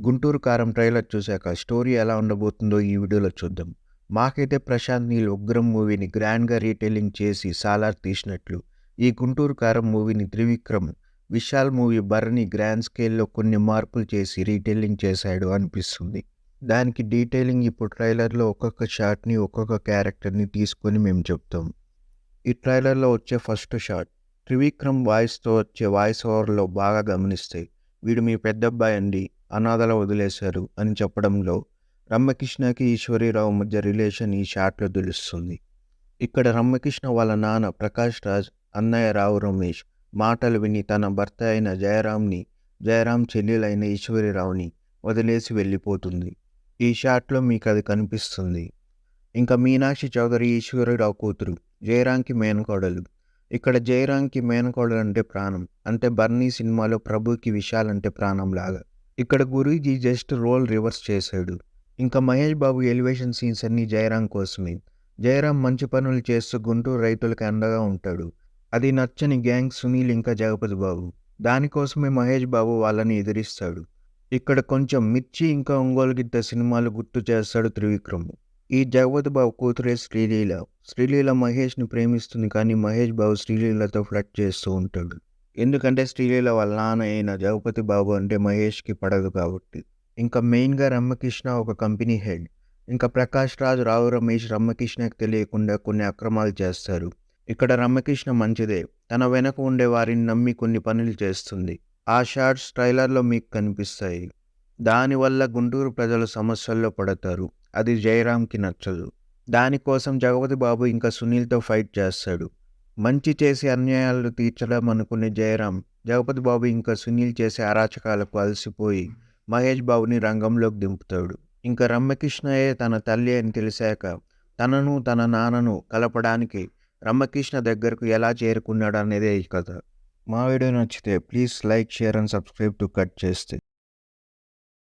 గుంటూరు కారం ట్రైలర్ చూశాక స్టోరీ ఎలా ఉండబోతుందో ఈ వీడియోలో చూద్దాం. మాకైతే ప్రశాంత్ నీల్ 'ఉగ్రం' మూవీని గ్రాండ్‌గా రీటెల్లింగ్ చేసి 'సాలార్' తీసినట్లు, ఈ 'గుంటూరు కారం' మూవీని త్రివిక్రమ్ 'విశాల్' మూవీ 'భరణి' గ్రాండ్ స్కేల్‌లో కొన్ని మార్పులు చేసి రీటెల్లింగ్ చేశాడు అనిపిస్తుంది. దానికి డీటెయిలింగ్ ఇప్పుడు ట్రైలర్‌లో ఒక్కొక్క షాట్‌ని, ఒక్కొక్క క్యారెక్టర్‌ని తీసుకొని మేము చెప్తాం. ఈ ట్రైలర్‌లో వచ్చే ఫస్ట్ షాట్ త్రివిక్రమ్ వాయిస్‌తో వచ్చే వాయిస్ ఓవర్‌లో బాగా గమనిస్తే, "వీడు మీ పెద్దబ్బాయి అండి. అనాథలా వదిలేశారు" అని చెప్పడంలో రమ్యకృష్ణకి, ఈశ్వరీరావు మధ్య రిలేషన్ ఈ షాట్‌లో తెలుస్తుంది. ఇక్కడ రమ్యకృష్ణ వాళ్ళ నాన్న ప్రకాష్ రాజ్, అన్నయ్య రావు రమేష్ మాటలు విని తన భర్త అయిన జయరాంని, జయరాం చెల్లెలైన ఈశ్వరీరావుని వదిలేసి వెళ్ళిపోతుంది. ఈ షాట్‌లో మీకది కనిపిస్తుంది. ఇంకా మీనాక్షి చౌదరి ఈశ్వరీరావు కూతురు, జయరాంకి మేనకోడలు. ఇక్కడ జయరాంకి మేనకోడలంటే ప్రాణం. అంటే 'బర్నీ' సినిమాలో ప్రభుకి విశాల్ అంటే ప్రాణంలాగా. ఇక్కడ గురూజీ జస్ట్ రోల్ రివర్స్ చేశాడు. ఇంకా మహేష్ బాబు ఎలివేషన్ సీన్స్ అన్నీ జయరాం కోసమే. జయరాం మంచి పనులు చేస్తూ గుంటూరు రైతులకు అండగా ఉంటాడు. అది నచ్చని గ్యాంగ్ సునీల్ ఇంకా జగపతి బాబు. దానికోసమే మహేష్ బాబు వాళ్ళని ఎదిరిస్తాడు. ఇక్కడ కొంచెం 'మిర్చి' ఇంకా 'ఒంగోలు గిత్త' సినిమాలు గుర్తు చేస్తాడు త్రివిక్రమ్. ఈ జగపతి బాబు కూతురే శ్రీలీల. శ్రీలీల మహేష్‌ని ప్రేమిస్తుంది, కానీ మహేష్ బాబు శ్రీలీలతో ఫ్లర్ట్ చేస్తూ ఉంటాడు. ఎందుకంటే శ్రీలీల వాళ్ళ నాన్న అయిన జగపతి బాబు అంటే మహేష్‌కి పడదు కాబట్టి. ఇంకా మెయిన్‌గా రమ్యకృష్ణ ఒక కంపెనీ హెడ్. ఇంకా ప్రకాష్ రాజ్, రావు రమేష్ రమ్యకృష్ణకి తెలియకుండా కొన్ని అక్రమాలు చేస్తారు. ఇక్కడ రమ్యకృష్ణ మంచిదే. తన వెనక ఉండే వారిని నమ్మి కొన్ని పనులు చేస్తుంది. ఆ షాట్స్ ట్రైలర్‌లో మీకు కనిపిస్తాయి. దానివల్ల గుంటూరు ప్రజలు సమస్యల్లో పడతారు. అది జయరాంకి నచ్చదు. దానికోసం జగపతి బాబు ఇంకా సునీల్‌తో ఫైట్ చేస్తాడు. మంచి చేసి అన్యాయాలు తీర్చడం అనుకునే జయరాం, జగపతి బాబు ఇంకా సునీల్ చేసే అరాచకాలకు అలసిపోయి మహేష్ బాబుని రంగంలోకి దింపుతాడు. ఇంకా రమ్యకృష్ణయే తన తల్లి అని తెలిసాక తనను, తన నాన్నను కలపడానికి రమ్యకృష్ణ దగ్గరకు ఎలా చేరుకున్నాడనేదే ఈ కథ. మా వీడియో నచ్చితే please like, share and subscribe to cut చేస్తే.